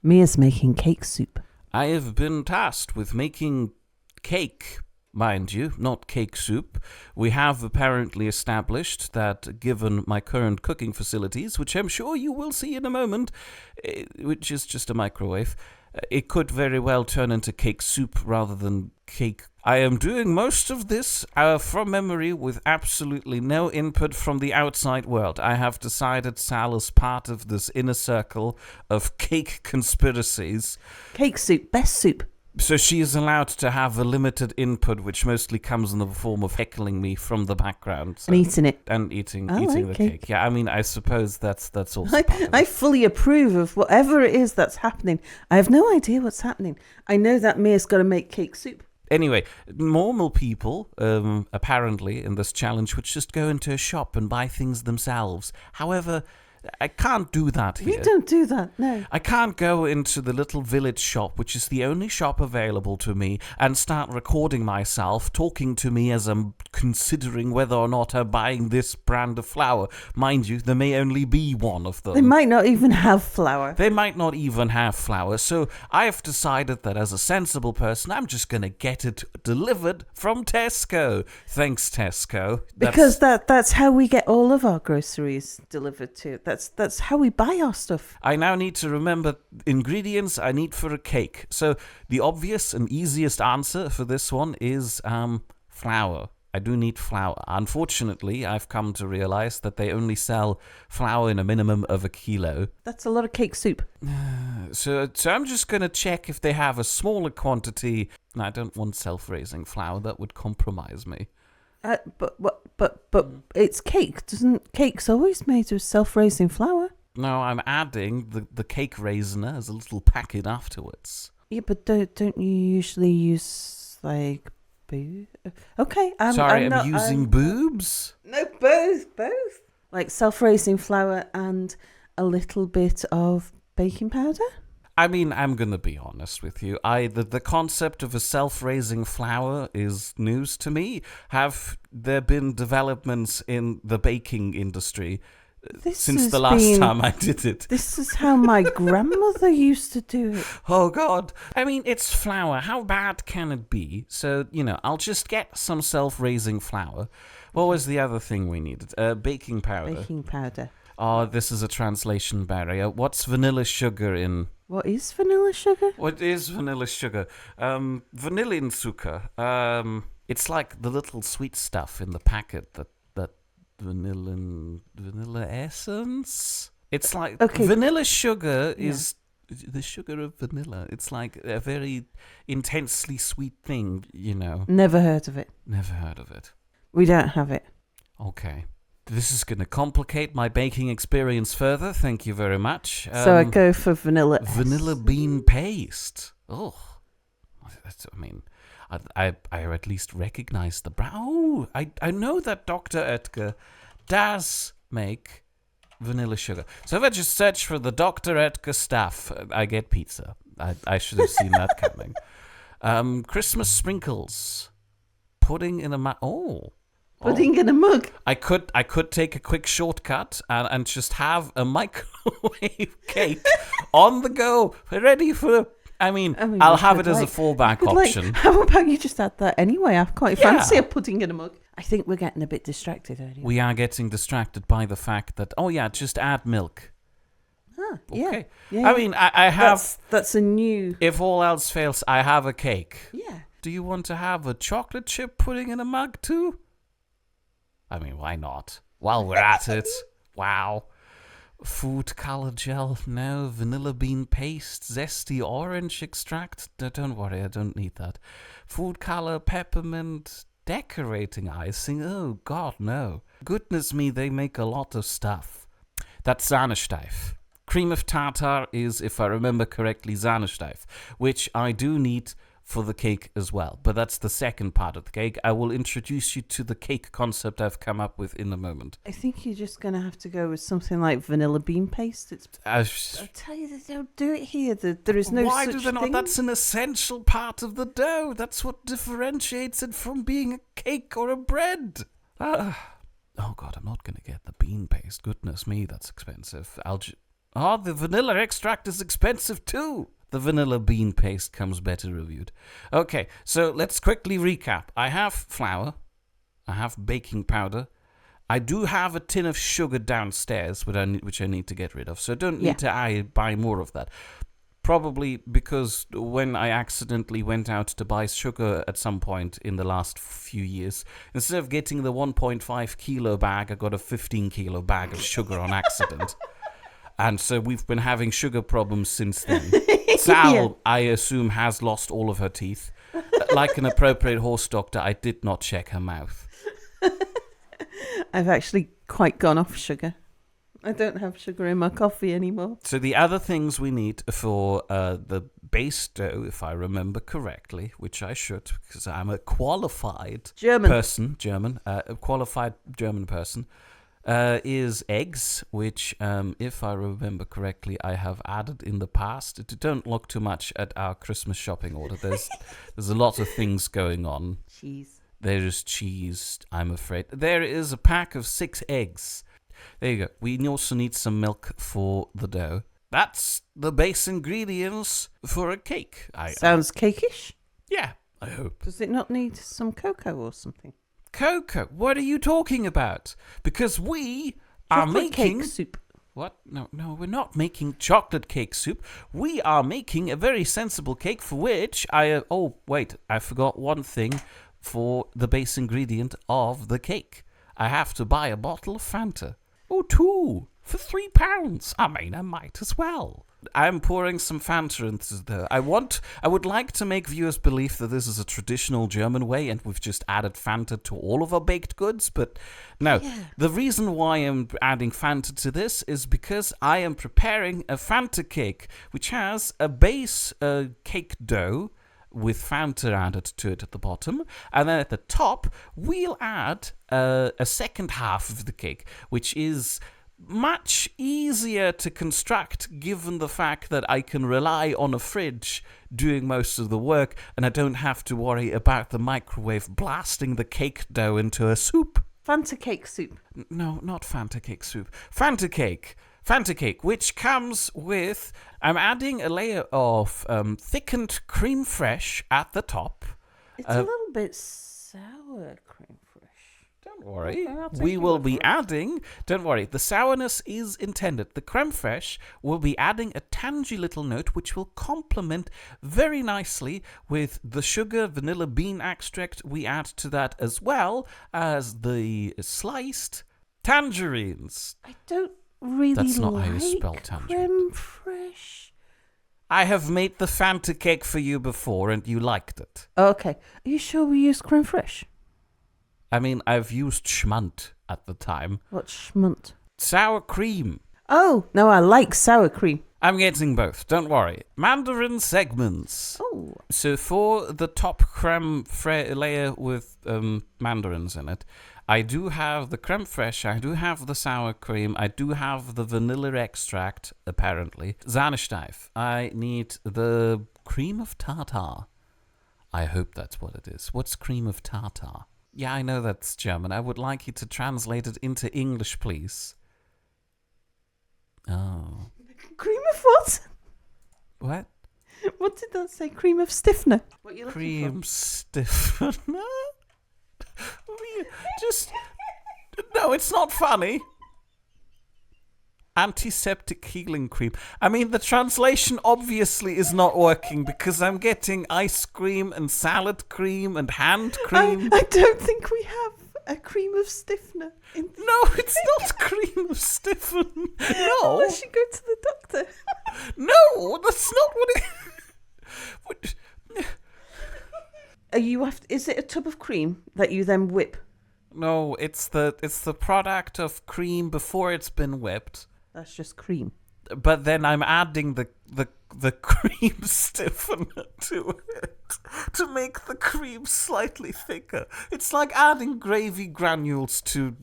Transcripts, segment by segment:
Mia's making cake soup. I have been tasked with making cake, mind you, not cake soup. We have apparently established that given my current cooking facilities, which I'm sure you will see in a moment, which is just a microwave, it could very well turn into cake soup rather than cake. I am doing most of this from memory with absolutely no input from the outside world. I have decided Sal is part of this inner circle of cake conspiracies. Cake soup, best soup. So she is allowed to have a limited input, which mostly comes in the form of heckling me from the background. So, And eating it. And eating like the cake. Yeah, I mean, I suppose that's also I fully approve of whatever it is that's happening. I have no idea what's happening. I know that Mia's got to make cake soup. Anyway, normal people, apparently, in this challenge, would just go into a shop and buy things themselves. However, I can't do that here. We don't do that, no. I can't go into the little village shop, which is the only shop available to me, and start recording myself, talking to me as I'm considering whether or not I'm buying this brand of flour. Mind you, there may only be one of them. They might not even have flour. They might not even have flour, so I have decided that as a sensible person, I'm just going to get it delivered from Tesco. Thanks, Tesco. Because that's how we get all of our groceries delivered to. That's how we buy our stuff. I now need to remember ingredients I need for a cake. So the obvious and easiest answer for this one is flour. I do need flour. Unfortunately, I've come to realize that they only sell flour in a minimum of 1 kilo. That's a lot of cake soup. So I'm just going to check if they have a smaller quantity. I don't want self-raising flour. That would compromise me. But it's cake. Doesn't cake's always made with self-raising flour? No, I'm adding the cake raisiner as a little packet afterwards. Yeah, but don't you usually use like boo? Okay, I'm using boobs? No, both. Like self-raising flour and a little bit of baking powder? I mean, I'm going to be honest with you. The concept of a self-raising flour is news to me. Have there been developments in the baking industry since the last time I did it? This is how my grandmother used to do it. Oh, God. I mean, it's flour. How bad can it be? So, I'll just get some self-raising flour. What was the other thing we needed? Baking powder. Baking powder. Oh, this is a translation barrier. What's vanilla sugar in... What is vanilla sugar? What is vanilla sugar? Vanillinzucker. It's like the little sweet stuff in the packet that vanilla essence. It's like vanilla sugar is the sugar of vanilla. It's like a very intensely sweet thing, Never heard of it. Never heard of it. We don't have it. Okay. This is going to complicate my baking experience further. Thank you very much. So I go for vanilla. Vanilla bean paste. Oh, I at least recognize the brand. Oh, I know that Dr. Oetker does make vanilla sugar. So if I just search for the Dr. Oetker stuff, I get pizza. I should have seen that coming. Christmas sprinkles. Pudding in a Pudding in a mug. I could take a quick shortcut and just have a microwave cake on the go, ready for... I'll have it as a fallback option. How about you just add that anyway? I quite fancy a pudding in a mug. I think we're getting a bit distracted earlier. We are getting distracted by the fact that, just add milk. Okay. Yeah. I have... That's a new... If all else fails, I have a cake. Yeah. Do you want to have a chocolate chip pudding in a mug too? Why not? While we're at it. Wow. Food color gel, no. Vanilla bean paste, zesty orange extract. Don't worry, I don't need that. Food color, peppermint, decorating icing. Oh, God, no. Goodness me, they make a lot of stuff. That's Sahnesteif. Cream of tartar is, if I remember correctly, Sahnesteif, which I do need for the cake as well. But that's the second part of the cake. I will introduce you to the cake concept I've come up with in a moment. I think you're just going to have to go with something like vanilla bean paste. I tell you, they don't do it here. There is no Why such do they not? thing. That's an essential part of the dough. That's what differentiates it from being a cake or a bread. Oh, God, I'm not going to get the bean paste. Goodness me, that's expensive. Oh, the vanilla extract is expensive too. The vanilla bean paste comes better reviewed. Okay, so let's quickly recap. I have flour. I have baking powder. I do have a tin of sugar downstairs, which I need to get rid of. So I don't need to buy more of that. Probably because when I accidentally went out to buy sugar at some point in the last few years, instead of getting the 1.5 kilo bag, I got a 15 kilo bag of sugar on accident. And so we've been having sugar problems since then. Sal, I assume, has lost all of her teeth. Like an appropriate horse doctor, I did not check her mouth. I've actually quite gone off sugar. I don't have sugar in my coffee anymore. So the other things we need for the base dough, if I remember correctly, which I should, because I'm a qualified qualified German person, is eggs, which, if I remember correctly, I have added in the past. Don't look too much at our Christmas shopping order. There's a lot of things going on. Cheese. There is cheese, I'm afraid. There is a pack of 6 eggs. There you go. We also need some milk for the dough. That's the base ingredients for a cake. Sounds cakeish. Yeah, I hope. Does it not need some cocoa or something? Cocoa? What are you talking about? Because we are making cake soup. What? No, we're not making chocolate cake soup. We are making a very sensible cake for which I forgot one thing for the base ingredient of the cake. I have to buy a bottle of Fanta. Oh, 2 for £3. I mean, I might as well. I'm pouring some Fanta into the. I would like to make viewers believe that this is a traditional German way and we've just added Fanta to all of our baked goods, but no. Yeah. The reason why I'm adding Fanta to this is because I am preparing a Fanta cake, which has a base cake dough with Fanta added to it at the bottom, and then at the top we'll add a second half of the cake, which is much easier to construct given the fact that I can rely on a fridge doing most of the work and I don't have to worry about the microwave blasting the cake dough into a soup. Fanta cake soup. No, not Fanta cake soup. Fanta cake, which comes with, I'm adding a layer of thickened creme fraiche at the top. It's a little bit sour creme fraiche. Don't worry. We will be adding, don't worry, the sourness is intended. The creme fraiche will be adding a tangy little note which will complement very nicely with the sugar, vanilla bean extract we add to that, as well as the sliced tangerines. I don't really That's not like how you spell tangerine. Creme fraiche. I have made the Fanta cake for you before and you liked it. Okay. Are you sure we used creme fraiche? I mean, I've used schmunt at the time. What's schmunt? Sour cream. Oh, no, I like sour cream. I'm getting both, don't worry. Mandarin segments. Oh. So for the top creme layer with mandarins in it, I do have the creme fraiche, I do have the sour cream, I do have the vanilla extract, apparently. Sahnesteif. I need the cream of tartar. I hope that's what it is. What's cream of tartar? Yeah, I know that's German. I would like you to translate it into English, please. Oh. Cream of what? What? What did that say? Cream of stiffener. What you looking Cream stiffener? Just... No, it's not funny. Antiseptic healing cream. I mean, the translation obviously is not working because I'm getting ice cream and salad cream and hand cream. I don't think we have a cream of stiffener. No, it's not cream of stiffener. No. Unless you go to the doctor. No, that's not what it... Is it a tub of cream that you then whip? No, it's the product of cream before it's been whipped. That's just cream. But then I'm adding the cream stiffener to it to make the cream slightly thicker. It's like adding gravy granules to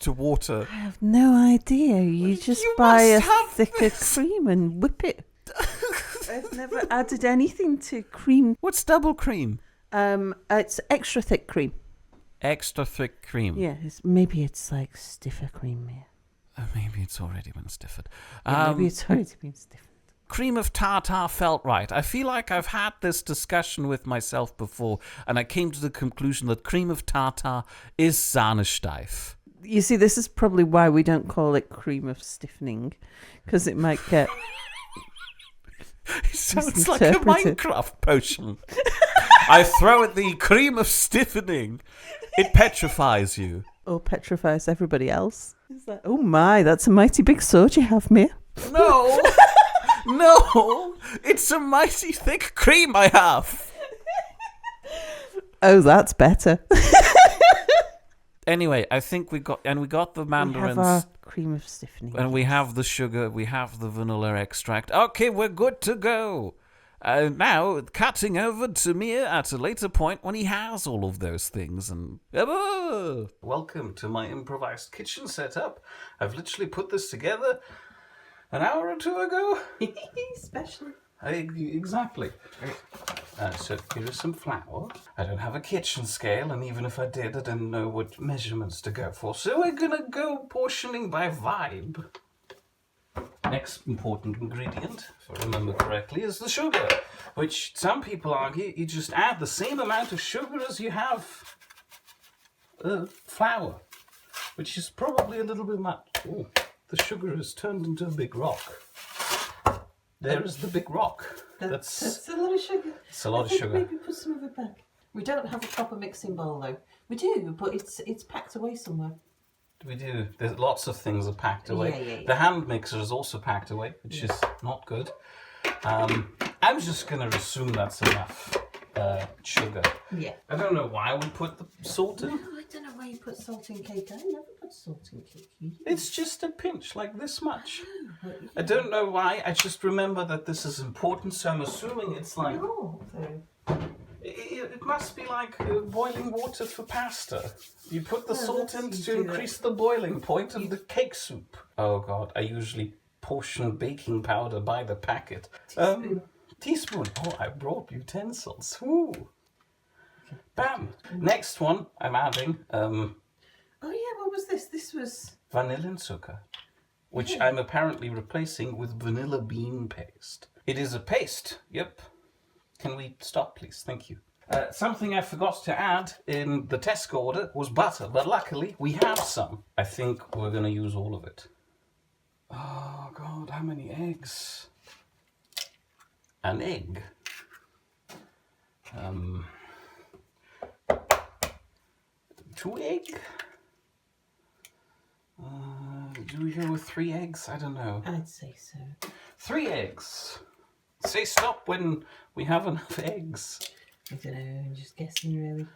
water. I have no idea. You just buy a thicker cream and whip it. I've never added anything to cream. What's double cream? It's extra thick cream. Extra thick cream. Yeah, maybe it's like stiffer cream. Yeah. Maybe it's already been stiffened. Maybe it's already been stiffened. Cream of tartar felt right. I feel like I've had this discussion with myself before, and I came to the conclusion that cream of tartar is Sahnesteif. You see, this is probably why we don't call it cream of stiffening, because it might get... It sounds like a Minecraft potion. I throw it the cream of stiffening. It petrifies you. Or petrifies everybody else. It's like, oh my, that's a mighty big sword you have, Mere. No! No! It's a mighty thick cream I have! Oh, that's better. Anyway, I think we got the mandarins. We have our cream of stiffening. And we have the sugar, we have the vanilla extract. Okay, we're good to go. Now, cutting over to Mere at a later point when he has all of those things. And welcome to my improvised kitchen setup. I've literally put this together an hour or two ago. Especially. Exactly. So here is some flour. I don't have a kitchen scale, and even if I did, I didn't know what measurements to go for. So we're gonna go portioning by vibe. Next important ingredient, if I remember correctly, is the sugar, which some people argue you just add the same amount of sugar as you have flour, which is probably a little bit much. Ooh, the sugar has turned into a big rock. There is the big rock. That's a lot of sugar. It's a lot of sugar. Maybe put some of it back. We don't have a proper mixing bowl though. We do, but it's packed away somewhere. We do. There's lots of things are packed away. Yeah. The hand mixer is also packed away, which is not good. I'm just going to assume that's enough sugar. Yeah. I don't know why we put the salt in. No, I don't know why you put salt in cake. I never put salt in cake. It's just a pinch, like this much. Yeah. I don't know why. I just remember that this is important, so I'm assuming it's like... It must be like boiling water for pasta. You put the salt in to increase the boiling point of the cake soup. Oh God, I usually portion baking powder by the packet. Teaspoon. Oh, I brought utensils. Ooh. Bam. Next one I'm adding. Oh yeah, what was this? This was... Vanillinzucker, which I'm apparently replacing with vanilla bean paste. It is a paste, yep. Can we stop, please? Thank you. Something I forgot to add in the Tesco order was butter, but luckily we have some. I think we're going to use all of it. Oh, God, how many eggs? An egg. 2 eggs? Do we go with 3 eggs? I don't know. I'd say so. 3 eggs. Say stop when we have enough eggs. I don't know, I'm just guessing really.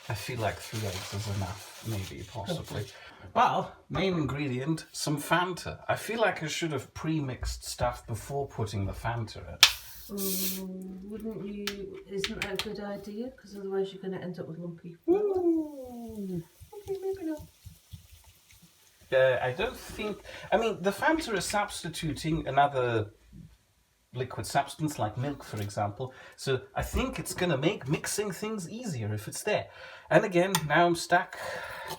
I feel like 3 eggs is enough, maybe, possibly. Well, main ingredient, some Fanta. I feel like I should have pre-mixed stuff before putting the Fanta in. Wouldn't you? Isn't that a good idea? Because otherwise you're going to end up with lumpy. Ooh. Okay, maybe not. I don't think... I mean, the Fanta is substituting another liquid substance like milk, for example. So I think it's going to make mixing things easier if it's there. And again, now I'm stuck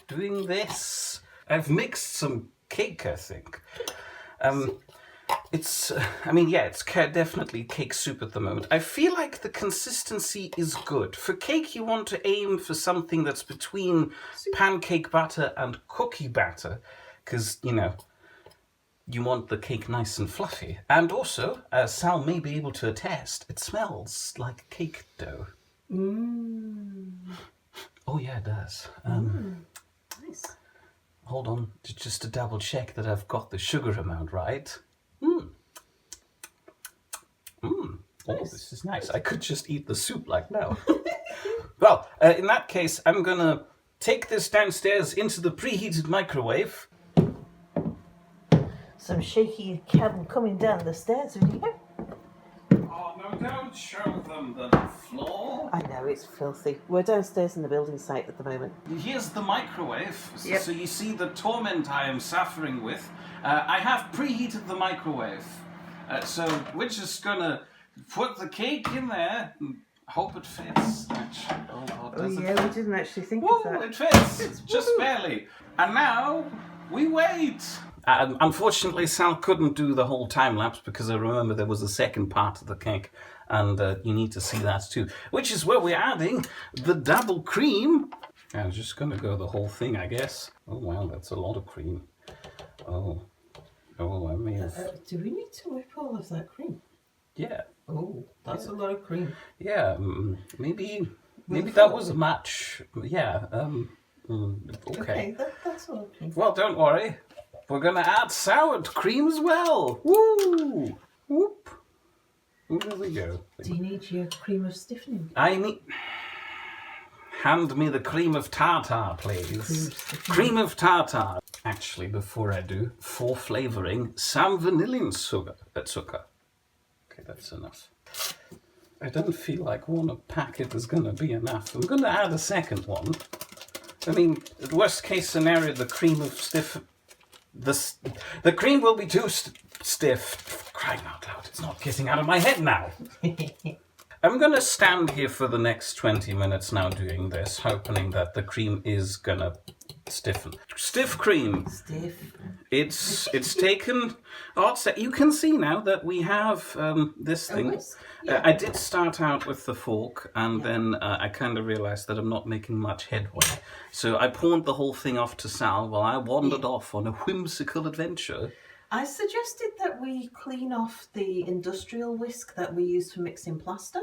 doing this. I've mixed some cake, I think. It's definitely cake soup at the moment. I feel like the consistency is good. For cake, you want to aim for something that's between pancake batter and cookie batter, because, you know, you want the cake nice and fluffy. And also, as Sal may be able to attest, it smells like cake dough. Oh yeah, it does. Nice. Hold on, just to double check that I've got the sugar amount right. Oh, this is nice. I could just eat the soup like now. Well, in that case, I'm gonna take this downstairs into the preheated microwave. Some shaky cab coming down the stairs, have you? Oh, no, don't show them the floor. I know, it's filthy. We're downstairs in the building site at the moment. Here's the microwave. Yep. So you see the torment I am suffering with. I have preheated the microwave. So we're just gonna put the cake in there and hope it fits. Actually, oh God, Oh yeah, we didn't actually think Woo, of that. it fits, just barely. And now We wait! Unfortunately, Sal couldn't do the whole time lapse because I remember there was a second part of the cake, and you need to see that too. Which is where we're adding the double cream. I'm just going to go the whole thing, I guess. Oh wow, that's a lot of cream. Oh, I may have... do we need to whip all of that cream? Yeah. Oh, that's a lot of cream. Yeah, maybe that was a match. Yeah, okay. That's all okay. Well, don't worry. We're going to add sour cream as well. Woo! Whoop. There we go. Do you need your cream of stiffening? I need... Hand me the cream of tartar, please. Cream of tartar. Actually, before I do, for flavouring, some vanillin sugar. Okay, that's enough. I don't feel like one packet is going to be enough. I'm going to add a second one. I mean, worst case scenario, the cream of stiff... The cream will be too stiff. Crying out loud, it's not getting out of my head now. I'm going to stand here for the next 20 minutes now doing this, hoping that the cream is going to stiffen. Stiff cream. Stiff. It's taken... you can see now that we have this thing. Whisk. Yeah. I did start out with the fork, and then I kind of realised that I'm not making much headway. So I pawned the whole thing off to Sal while I wandered off on a whimsical adventure. I suggested that we clean off the industrial whisk that we use for mixing plaster.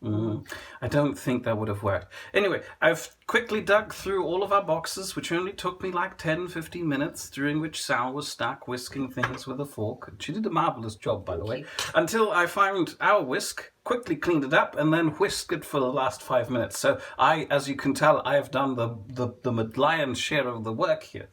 I don't think that would have worked. Anyway, I've quickly dug through all of our boxes, which only took me like 10-15 minutes, during which Sal was stuck whisking things with a fork. She did a marvellous job, by the way, until I found our whisk, quickly cleaned it up, and then whisked it for the last 5 minutes. So as you can tell, I have done the lion's share of the work here.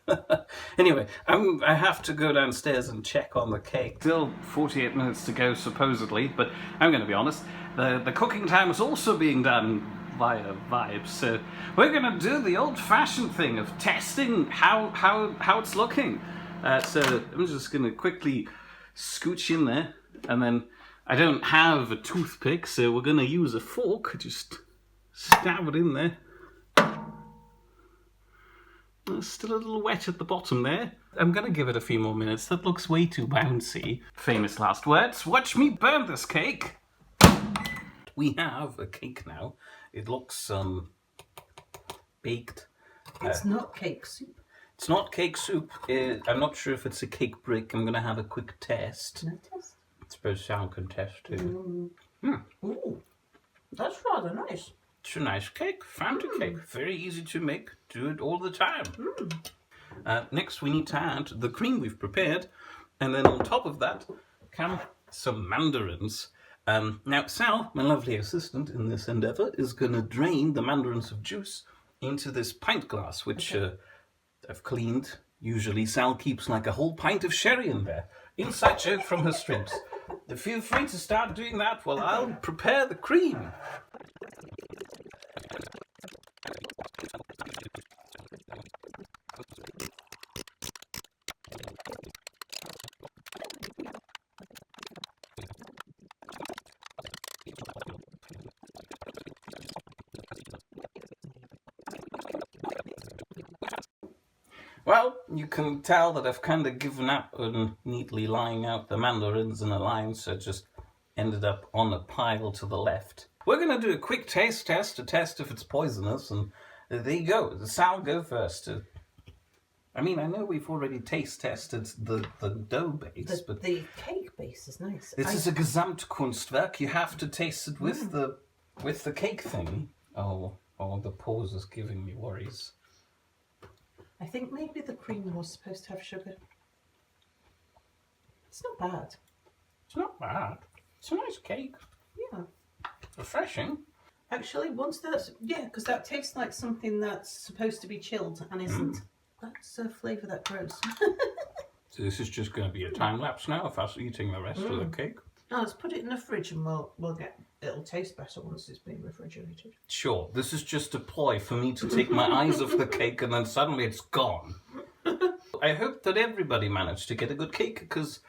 Anyway, I have to go downstairs and check on the cake. Still 48 minutes to go, supposedly, but I'm going to be honest, the cooking time is also being done via Vibes, so we're going to do the old-fashioned thing of testing how it's looking. So I'm just going to quickly scooch in there, and then I don't have a toothpick, so we're going to use a fork. Just stab it in there. It's still a little wet at the bottom there. I'm going to give it a few more minutes. That looks way too bouncy. Famous last words. Watch me burn this cake. We have a cake now. It looks baked. It's not cake soup. It's not cake soup. I'm not sure if it's a cake brick. I'm going to have a quick test. Can I test? I suppose Sal can test too. Ooh, that's rather nice. It's a nice cake. Fountain cake. Very easy to make. Do it all the time. Next we need to add the cream we've prepared. And then on top of that come some mandarins. Now, Sal, my lovely assistant in this endeavour, is going to drain the mandarins of juice into this pint glass, which I've cleaned. Usually Sal keeps like a whole pint of sherry in there. Inside joke from her strips. Feel free to start doing that while I'll prepare the cream. Well, you can tell that I've kind of given up on neatly lying out the mandarins in a line, so it just ended up on a pile to the left. We're going to do a quick taste test to test if it's poisonous, and there you go. Sal, go first. I mean, I know we've already taste tested the dough base, but the cake base is nice. This is a Gesamtkunstwerk. You have to taste it with the cake thing. Oh, the pause is giving me worries. I think maybe the cream was supposed to have sugar. It's not bad. It's not bad. It's a nice cake. Yeah. Refreshing. Actually, once that's... Yeah, because that tastes like something that's supposed to be chilled and isn't. That's a flavour that grows. So this is just going to be a time lapse now of us eating the rest of the cake? No, let's put it in the fridge and we'll get... It'll taste better once it's been refrigerated. Sure, this is just a ploy for me to take my eyes off the cake and then suddenly it's gone. I hope that everybody managed to get a good cake, because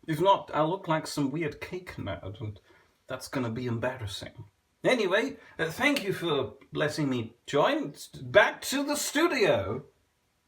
if not, I'll look like some weird cake nerd, and that's going to be embarrassing. Anyway, thank you for letting me join. Back to the studio.